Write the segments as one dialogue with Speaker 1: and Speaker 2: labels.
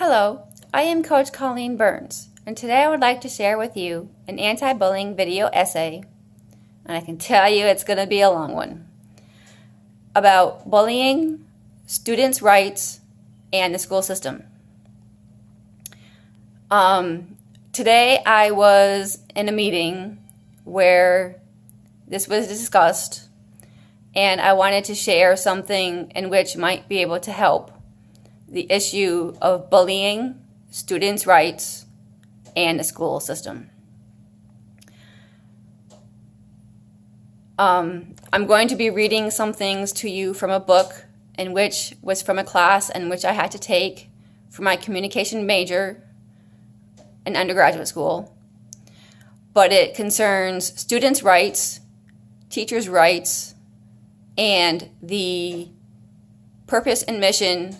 Speaker 1: Hello, I am Coach Colleen Burns, and today I would like to share with you an anti-bullying video essay, and I can tell you it's going to be a long one, about bullying, students' rights, and the school system. Today I was in a meeting where this was discussed, and I wanted to share something in which might be able to help the issue of bullying, students' rights, and the school system. I'm going to be reading some things to you from a book in which was from a class in which I had to take for my communication major in undergraduate school. But it concerns students' rights, teachers' rights, and the purpose and mission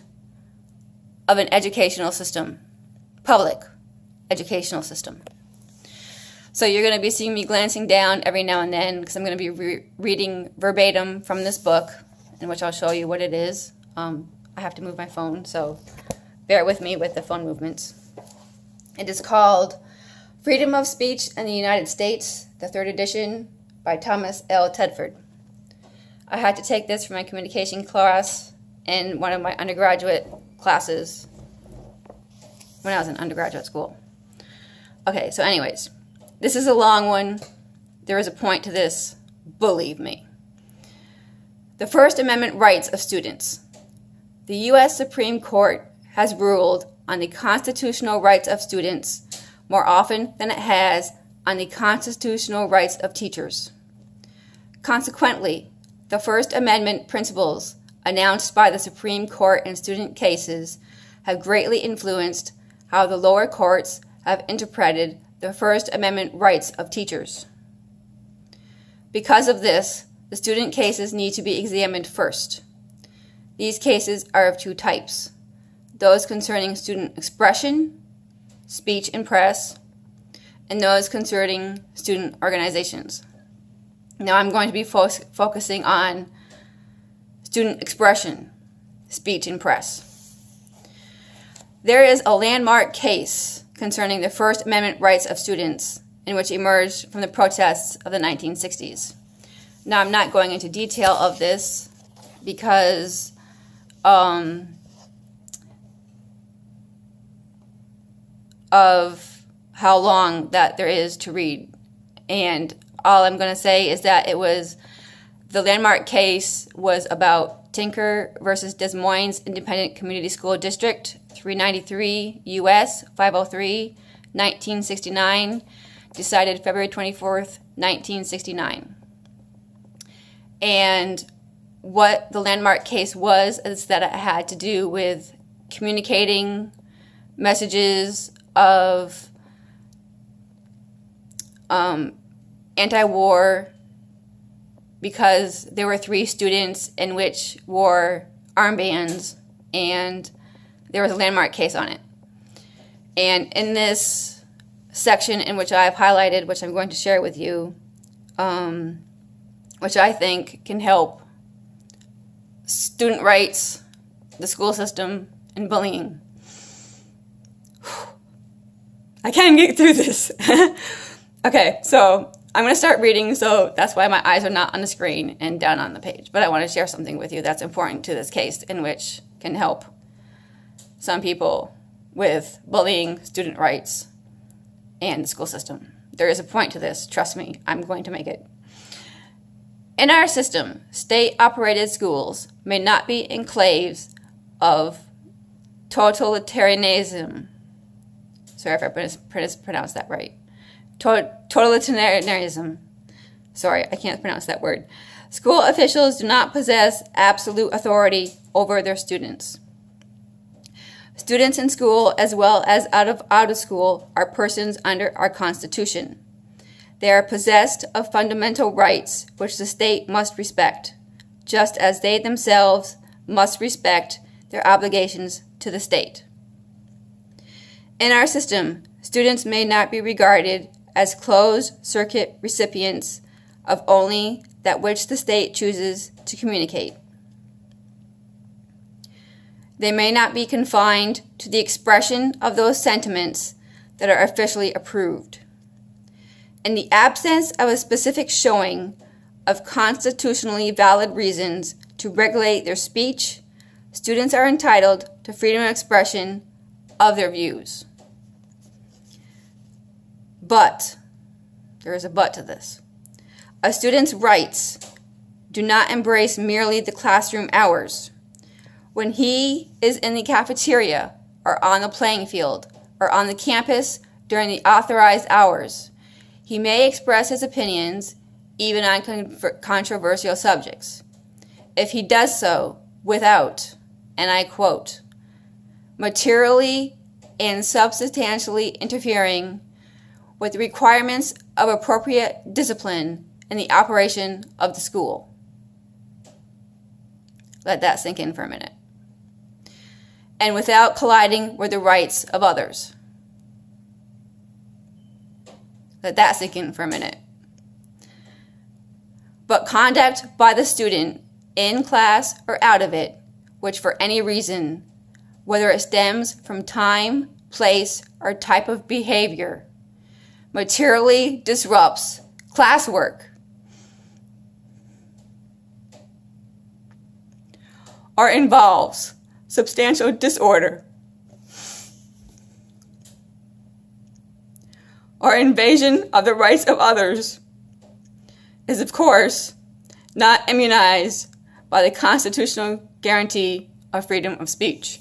Speaker 1: of an educational system, public educational system. So you're going to be seeing me glancing down every now and then because I'm going to be reading verbatim from this book, in which I'll show you what it is. I have to move my phone, so bear with me with the phone movements. It is called Freedom of Speech in the United States, the third edition, by Thomas L. Tedford. I had to take this for my communication class in one of my undergraduate classes when I was in undergraduate school. Okay, so anyways, this is a long one. There is a point to this, believe me. The First Amendment rights of students. The U.S. Supreme Court has ruled on the constitutional rights of students more often than it has on the constitutional rights of teachers. Consequently, the First Amendment principles announced by the Supreme Court in student cases have greatly influenced how the lower courts have interpreted the First Amendment rights of teachers. Because of this, the student cases need to be examined first. These cases are of two types: those concerning student expression, speech and press, and those concerning student organizations. Now I'm going to be focusing on student expression, speech, and press. There is a landmark case concerning the First Amendment rights of students in which emerged from the protests of the 1960s. Now, I'm not going into detail of this because of how long that there is to read. And all I'm going to say is that the landmark case was about Tinker versus Des Moines Independent Community School District, 393 U.S. 503, 1969, decided February 24th, 1969. And what the landmark case was is that it had to do with communicating messages of anti-war, because there were 3 students in which wore armbands, and there was a landmark case on it. And in this section in which I've highlighted, which I'm going to share with you, which I think can help student rights, the school system, and bullying. I can't get through this. Okay, so I'm going to start reading, so that's why my eyes are not on the screen and down on the page. But I want to share something with you that's important to this case, in which can help some people with bullying, student rights, and the school system. There is a point to this. Trust me, I'm going to make it. In our system, state-operated schools may not be enclaves of totalitarianism. Sorry if I pronounced that right. Totalitarianism. Sorry, I can't pronounce that word. School officials do not possess absolute authority over their students. Students in school, as well as out of school, are persons under our Constitution. They are possessed of fundamental rights which the state must respect, just as they themselves must respect their obligations to the state. In our system, students may not be regarded as closed-circuit recipients of only that which the state chooses to communicate. They may not be confined to the expression of those sentiments that are officially approved. In the absence of a specific showing of constitutionally valid reasons to regulate their speech, students are entitled to freedom of expression of their views. But, there is a but to this, a student's rights do not embrace merely the classroom hours. When he is in the cafeteria or on the playing field or on the campus during the authorized hours, he may express his opinions even on controversial subjects. If he does so without, and I quote, materially and substantially interfering with the requirements of appropriate discipline in the operation of the school. Let that sink in for a minute. And without colliding with the rights of others. Let that sink in for a minute. But conduct by the student in class or out of it, which for any reason, whether it stems from time, place, or type of behavior, materially disrupts classwork or involves substantial disorder or invasion of the rights of others is, of course, not immunized by the constitutional guarantee of freedom of speech.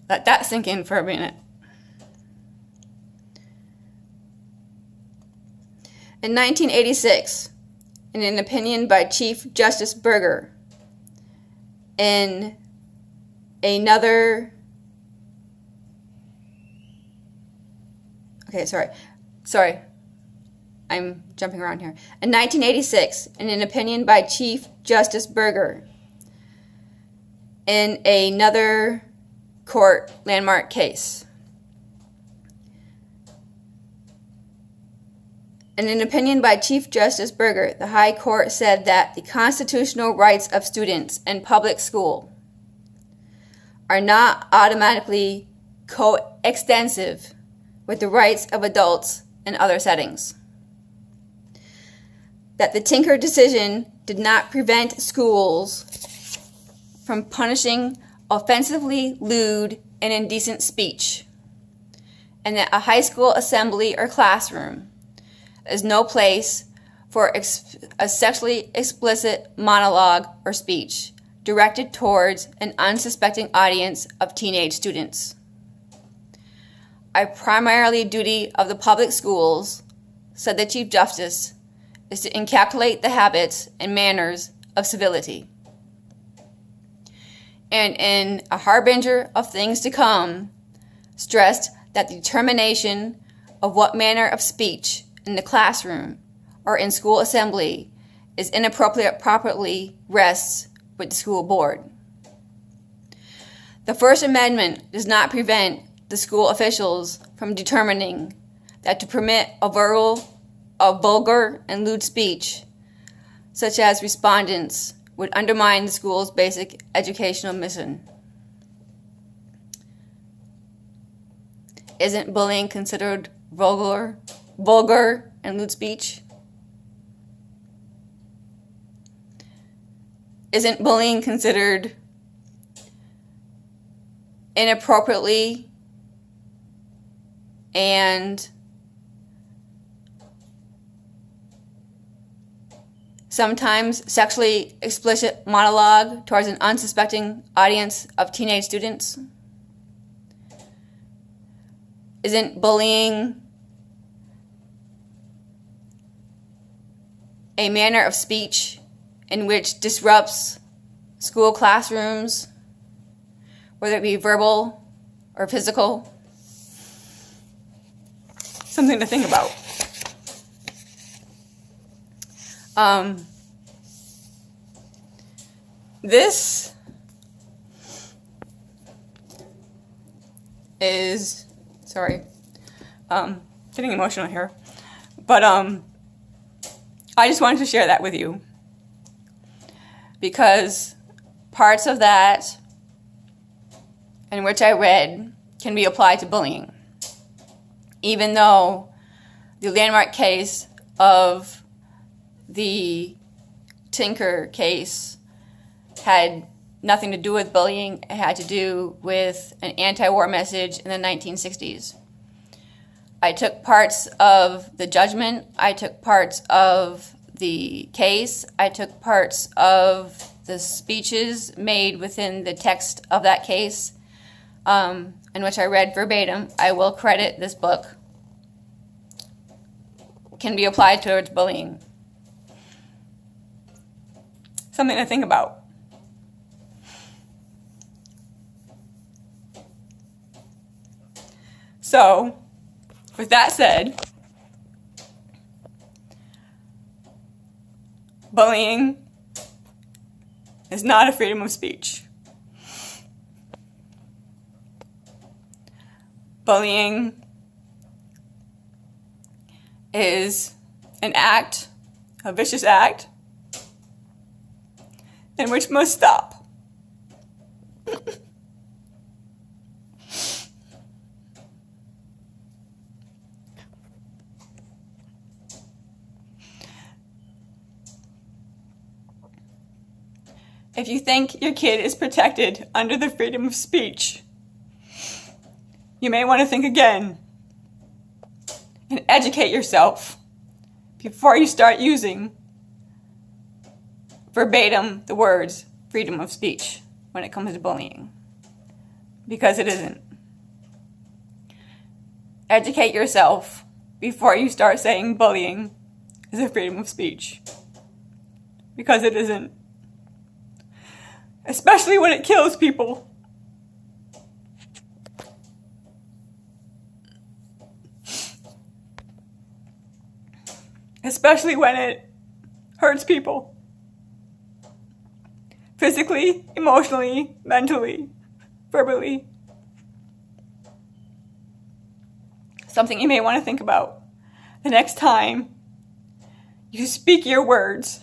Speaker 1: Let that sink in for a minute. In 1986, in an opinion by Chief Justice Burger, in another... Okay, sorry. I'm jumping around here. In 1986, in an opinion by Chief Justice Burger, in another court landmark case, in an opinion by Chief Justice Burger, the High Court said that the constitutional rights of students in public school are not automatically coextensive with the rights of adults in other settings. That the Tinker decision did not prevent schools from punishing offensively lewd and indecent speech, and that a high school assembly or classroom is no place for a sexually explicit monologue or speech directed towards an unsuspecting audience of teenage students. A primary duty of the public schools, said the Chief Justice, is to inculcate the habits and manners of civility. And in A Harbinger of Things to Come, stressed that the determination of what manner of speech in the classroom or in school assembly is inappropriate properly rests with the school board. The First Amendment does not prevent the school officials from determining that to permit a vulgar and lewd speech, such as respondents, would undermine the school's basic educational mission. Isn't bullying considered vulgar and lewd speech? Isn't bullying considered inappropriately and sometimes sexually explicit monologue towards an unsuspecting audience of teenage students? Isn't bullying a manner of speech in which disrupts school classrooms, whether it be verbal or physical? Something to think about. This is, getting emotional here, but I just wanted to share that with you. because parts of that in which I read can be applied to bullying. Even though the landmark case of the Tinker case had nothing to do with bullying, it had to do with an anti-war message in the 1960s. I took parts of the judgment, I took parts of the case, I took parts of the speeches made within the text of that case, in which I read verbatim. I will credit this book can be applied towards bullying. Something to think about. So, with that said, bullying is not a freedom of speech. Bullying is an act, a vicious act, and which must stop. If you think your kid is protected under the freedom of speech, you may want to think again and educate yourself before you start using verbatim the words freedom of speech when it comes to bullying, because it isn't. Educate yourself before you start saying bullying is a freedom of speech, because it isn't. Especially when it kills people. Especially when it hurts people. Physically, emotionally, mentally, verbally. Something you may want to think about the next time you speak your words.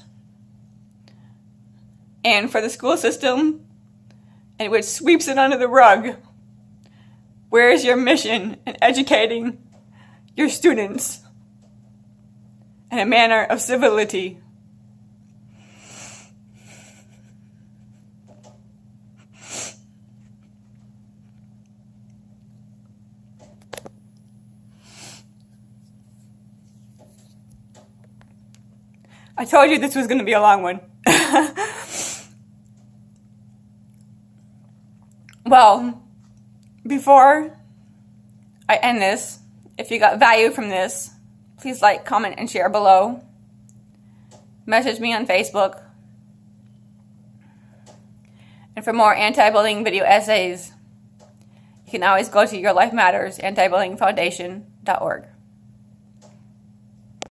Speaker 1: And for the school system, and which sweeps it under the rug, where is your mission in educating your students in a manner of civility? I told you this was going to be a long one. Well, before I end this, if you got value from this, please like, comment, and share below. Message me on Facebook. And for more anti-bullying video essays, you can always go to Your Life Matters anti-bullying foundation.org.